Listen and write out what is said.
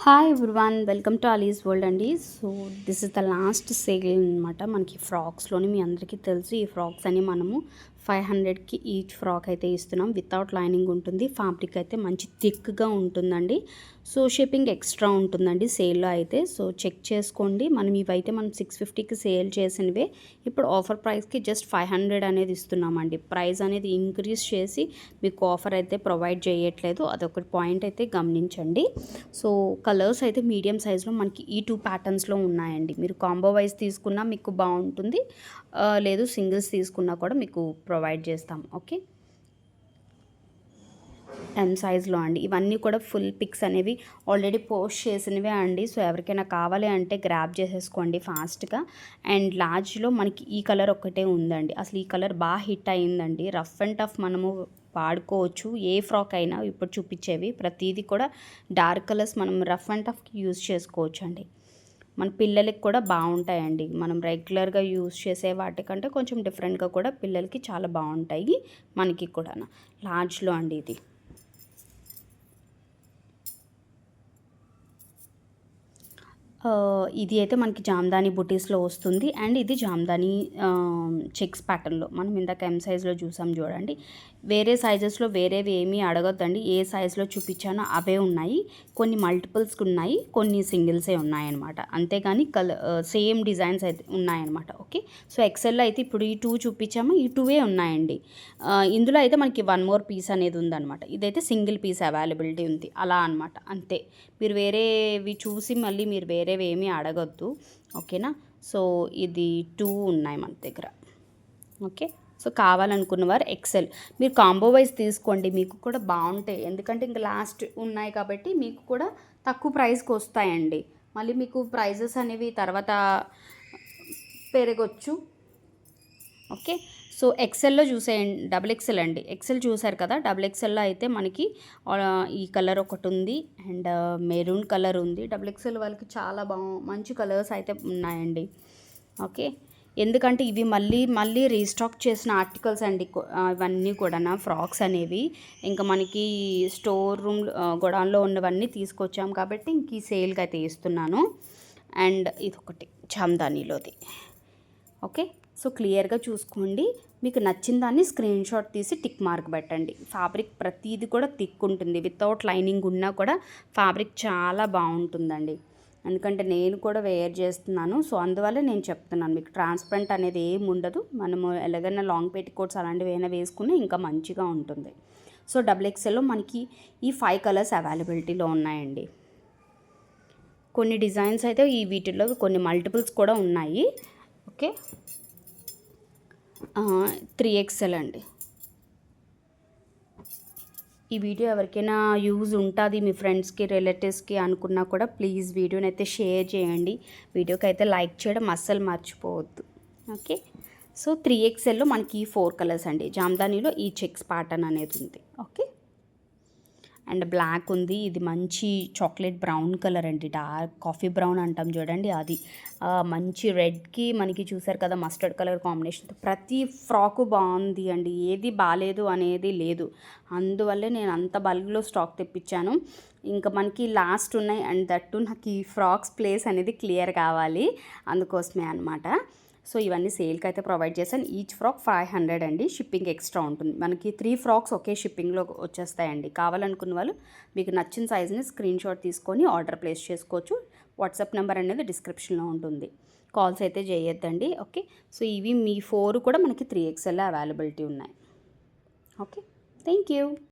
Hi everyone, welcome to Ali's world అండి. So this is the last sale అనమాట. మనకి ఫ్రాక్స్లోని మీ అందరికీ తెలుసు, ఈ ఫ్రాక్స్ అని మనము 500కి ఈచ్ ఫ్రాక్ అయితే ఇస్తున్నాం. వితౌట్ లైనింగ్ ఉంటుంది. ఫ్యాబ్రిక్ అయితే మంచి థిక్గా ఉంటుందండి. సో షిప్పింగ్ ఎక్స్ట్రా ఉంటుందండి సేల్లో అయితే. సో చెక్ చేసుకోండి. మనం ఇవైతే మనం 650కి సేల్ చేసినవే ఇప్పుడు ఆఫర్ ప్రైస్కి జస్ట్ 500 అనేది ఇస్తున్నామండి. ప్రైస్ అనేది ఇంక్రీజ్ చేసి మీకు ఆఫర్ అయితే ప్రొవైడ్ చేయట్లేదు. అదొక పాయింట్ అయితే గమనించండి. సో కలర్స్ అయితే మీడియం సైజ్లో మనకి ఈ 2 ప్యాటర్న్స్లో ఉన్నాయండి. మీరు కాంబో వైజ్ తీసుకున్నా మీకు బాగుంటుంది, లేదు సింగిల్స్ తీసుకున్నా కూడా మీకు ప్రొవైడ్ చేస్తాం. ఓకే, M సైజ్లో అండి. ఇవన్నీ కూడా ఫుల్ పిక్స్ అనేవి ఆల్రెడీ పోస్ట్ చేసినవే అండి. సో ఎవరికైనా కావాలి అంటే గ్రాబ్ చేసేసుకోండి ఫాస్ట్గా. అండ్ లార్జ్లో మనకి ఈ కలర్ ఒక్కటే ఉందండి. అసలు ఈ కలర్ బాగా హిట్ అయిందండి. రఫ్ అండ్ టఫ్ మనము వాడుకోవచ్చు. ఏ ఫ్రాక్ అయినా ఇప్పుడు చూపించేవి ప్రతిదీ కూడా డార్క్ కలర్స్ మనం రఫ్ అండ్ టఫ్కి యూజ్ చేసుకోవచ్చు అండి. మన పిల్లలకి కూడా బాగుంటాయండి. మనం రెగ్యులర్గా యూజ్ చేసే వాటికంటే కొంచెం డిఫరెంట్గా కూడా పిల్లలకి చాలా బాగుంటాయి. మనకి కూడా లార్జ్లో అండి. ఇది అయితే మనకి జామ్దాని బుటీస్లో వస్తుంది. అండ్ ఇది జామ్దాని చెక్స్ ప్యాటర్న్లో మనం ఇందాక M సైజ్లో చూసాం చూడండి. వేరే సైజెస్లో వేరేవి ఏమీ అడగొద్దండి. ఏ సైజులో చూపించానో అవే ఉన్నాయి. కొన్ని మల్టిపుల్స్ ఉన్నాయి, కొన్ని సింగిల్సే ఉన్నాయన్నమాట. అంతేగాని సేమ్ డిజైన్స్ అయితే ఉన్నాయన్నమాట. ఓకే, సో ఎక్సెల్లో అయితే ఇప్పుడు ఈ 2 చూపించాము, ఈ 2వే ఉన్నాయండి. ఇందులో అయితే మనకి 1 మోర్ పీస్ అనేది ఉందన్నమాట. ఇదైతే సింగిల్ పీస్ అవైలబిలిటీ ఉంది అలా అనమాట. అంతే, మీరు వేరేవి చూసి మళ్ళీ మీరు వేరేవి ఏమీ అడగొద్దు. ఓకేనా, సో ఇది 2 ఉన్నాయి మన దగ్గర. ఓకే, సో కావాలనుకున్న వారు ఎక్సెల్ మీరు కాంబో వైజ్ తీసుకోండి, మీకు కూడా బాగుంటాయి. ఎందుకంటే ఇంకా లాస్ట్ ఉన్నాయి కాబట్టి మీకు కూడా తక్కువ ప్రైస్కి వస్తాయండి. మళ్ళీ మీకు ప్రైజెస్ అనేవి తర్వాత పెరగొచ్చు. ఓకే, సో ఎక్సెల్లో చూసేయండి. డబుల్ ఎక్సెల్ అండి. ఎక్సెల్ చూసారు కదా, డబుల్ ఎక్సెల్లో అయితే మనకి ఈ కలర్ ఒకటి ఉంది అండ్ మెరూన్ కలర్ ఉంది. డబుల్ ఎక్సెల్ వాళ్ళకి చాలా మంచి కలర్స్ అయితే ఉన్నాయండి. ఓకే, ఎందుకంటే ఇవి మళ్ళీ రీస్టాక్ చేసిన ఆర్టికల్స్ అండి. ఇవన్నీ కూడా ఫ్రాక్స్ అనేవి ఇంకా మనకి స్టోర్ రూమ్ గోడౌన్లో ఉన్నవన్నీ తీసుకొచ్చాం కాబట్టి ఇంక ఈ సేల్కి అయితే ఇస్తున్నాను. అండ్ ఇదొకటి జామ్దానీలోది. ఓకే, సో క్లియర్గా చూసుకోండి. మీకు నచ్చిన దాన్ని స్క్రీన్ షాట్ తీసి టిక్ మార్క్ పెట్టండి. ఫ్యాబ్రిక్ ప్రతిదీ కూడా థిక్ ఉంటుంది. వితౌట్ లైనింగ్ ఉన్నా కూడా ఫ్యాబ్రిక్ చాలా బాగుంటుందండి. ఎందుకంటే నేను కూడా వేర్ చేస్తున్నాను, సో అందువల్ల నేను చెప్తున్నాను. మీకు ట్రాన్స్పరెంట్ అనేది ఏమి ఉండదు. మనము ఎలాగైనా లాంగ్ పెట్టికోట్స్ అలాంటివి ఏమైనా వేసుకుని ఇంకా మంచిగా ఉంటుంది. సో డబుల్ ఎక్సెల్లో మనకి ఈ 5 కలర్స్ అవైలబిలిటీలో ఉన్నాయండి. కొన్ని డిజైన్స్ అయితే ఈ వీటిల్లో కొన్ని మల్టిపుల్స్ కూడా ఉన్నాయి. ఓకే, 3XL అండి. ఈ వీడియో ఎవరికైనా యూజ్ ఉంటుంది మీ ఫ్రెండ్స్కి రిలేటివ్స్కి అనుకున్నా కూడా ప్లీజ్ వీడియోని అయితే షేర్ చేయండి. వీడియోకి అయితే లైక్ చేయడం అస్సలు మర్చిపోవద్దు. ఓకే, సో 3XLలో మనకి 4 కలర్స్ అండి. జామ్దానీలో ఈ చెక్స్ ప్యాటర్న్ అనేది ఉంది. ఓకే, అండ్ బ్లాక్ ఉంది. ఇది మంచి చాక్లెట్ బ్రౌన్ కలర్ అండి. డార్క్ కాఫీ బ్రౌన్ అంటాం చూడండి, అది మంచి రెడ్కి మనకి చూసారు కదా మస్టర్డ్ కలర్ కాంబినేషన్. ప్రతి ఫ్రాకు బాగుంది అండి, ఏది బాగాలేదు అనేది లేదు. అందువల్లే నేను అంత బల్క్లో స్టాక్ తెప్పించాను. ఇంకా మనకి లాస్ట్ ఉన్నాయి. అండ్ దట్టు నాకు ఈ ఫ్రాక్స్ ప్లేస్ అనేది క్లియర్ కావాలి, అందుకోసమే అనమాట. సో ఇవన్నీ సేల్కి అయితే ప్రొవైడ్ చేశాను. ఈచ్ ఫ్రాక్ 500 అండి. షిప్పింగ్ ఎక్స్ట్రా ఉంటుంది. మనకి 3 ఫ్రాక్స్ ఒకే షిప్పింగ్లో వచ్చేస్తాయండి. కావాలనుకున్న వాళ్ళు మీకు నచ్చిన సైజ్ని స్క్రీన్ షాట్ తీసుకొని ఆర్డర్ ప్లేస్ చేసుకోవచ్చు. వాట్సాప్ నెంబర్ అనేది డిస్క్రిప్షన్లో ఉంటుంది. కాల్స్ అయితే చేయొద్దండి. ఓకే, సో ఇవి మీ 4 కూడా మనకి 3XL అవైలబిలిటీ ఉన్నాయి. Okay, thank you.